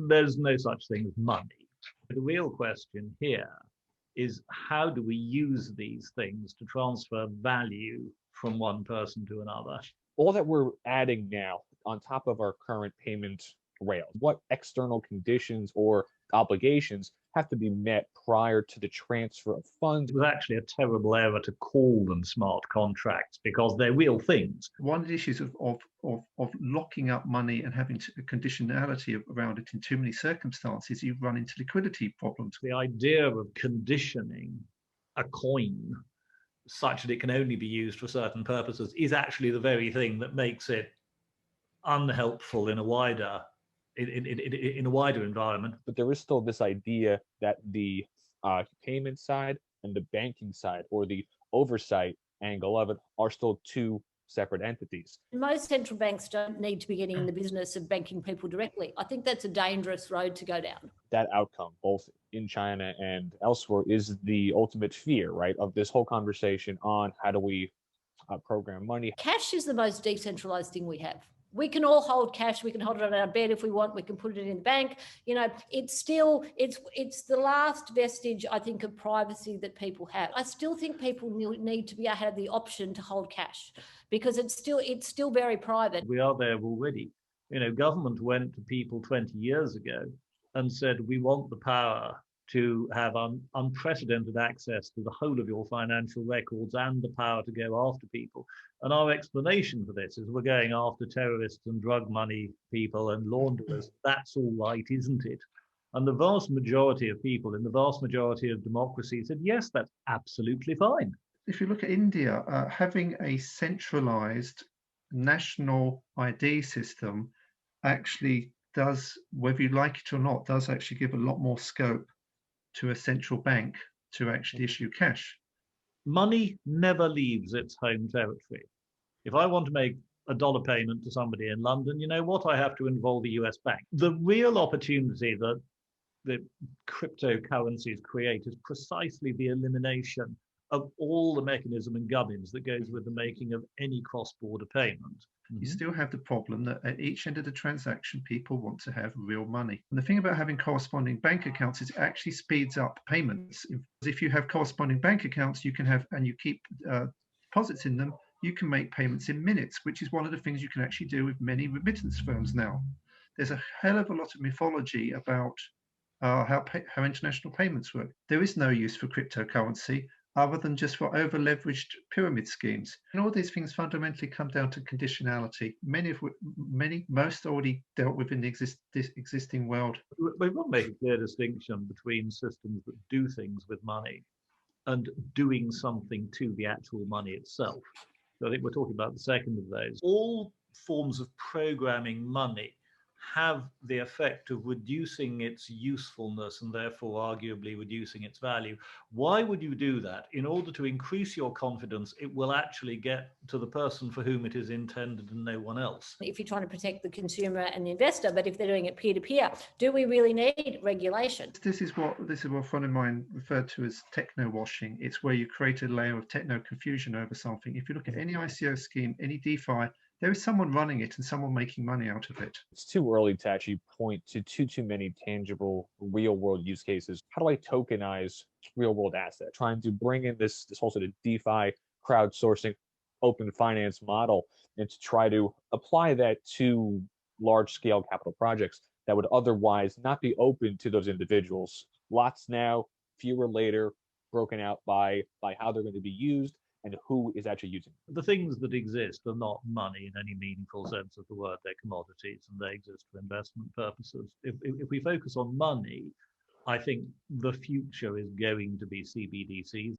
there's no such thing as money. The real question here is how do we use these things to transfer value from one person to another? All that we're adding now on top of our current payment rail, what external conditions or obligations have to be met prior to the transfer of funds? It was actually a terrible error to call them smart contracts because they're real things. One of the issues of locking up money and having conditionality around it in too many circumstances, you run into liquidity problems. The idea of conditioning a coin such that it can only be used for certain purposes is actually the very thing that makes it unhelpful in a wider environment. But there is still this idea that the payment side and the banking side, or the oversight angle of it, are still two separate entities. Most central banks don't need to be getting in the business of banking people directly. I think that's a dangerous road to go down. That outcome, both in China and elsewhere, is the ultimate fear, right, of this whole conversation on how do we program money. Cash is the most decentralized thing we have. We can all hold cash. We can hold it on our bed if we want. We can put it in the bank. You know, it's the last vestige, I think, of privacy that people have. I still think people need to have the option to hold cash because it's still very private. We are there already. You know, government went to people 20 years ago and said, we want the power to have unprecedented access to the whole of your financial records and the power to go after people. And our explanation for this is we're going after terrorists and drug money people and launderers. That's all right, isn't it? And the vast majority of people in the vast majority of democracies said, yes, that's absolutely fine. If you look at India, having a centralized national ID system actually does, whether you like it or not, does actually give a lot more scope to a central bank to actually issue cash. Money never leaves its home territory. If I want to make a dollar payment to somebody in London, you know what? I have to involve the US bank. The real opportunity that the cryptocurrencies create is precisely the elimination of all the mechanism and gubbins that goes with the making of any cross-border payment. You still have the problem that at each end of the transaction, people want to have real money. And the thing about having corresponding bank accounts is it actually speeds up payments. If you have corresponding bank accounts, you can have, and you keep deposits in them, you can make payments in minutes, which is one of the things you can actually do with many remittance firms now. There's a hell of a lot of mythology about how international payments work. There is no use for cryptocurrency other than just for over-leveraged pyramid schemes. And all these things fundamentally come down to conditionality, most already dealt with in the existing world. We've got to make a clear distinction between systems that do things with money and doing something to the actual money itself. So I think we're talking about the second of those. All forms of programming money have the effect of reducing its usefulness and therefore arguably reducing its value. Why would you do that? In order to increase your confidence, it will actually get to the person for whom it is intended and no one else. If you're trying to protect the consumer and the investor, but if they're doing it peer-to-peer, do we really need regulation? This is what a friend of mine referred to as techno-washing. It's where you create a layer of techno-confusion over something. If you look at any ICO scheme, any DeFi, there is someone running it and someone making money out of it. It's too early to actually point to too many tangible real-world use cases. How do I tokenize real-world assets? Trying to bring in this whole sort of DeFi crowdsourcing open finance model and to try to apply that to large-scale capital projects that would otherwise not be open to those individuals. Lots now, fewer later, broken out by how they're going to be used and who is actually using them. The things that exist are not money in any meaningful sense of the word. They're commodities and they exist for investment purposes. If we focus on money, I think the future is going to be CBDCs.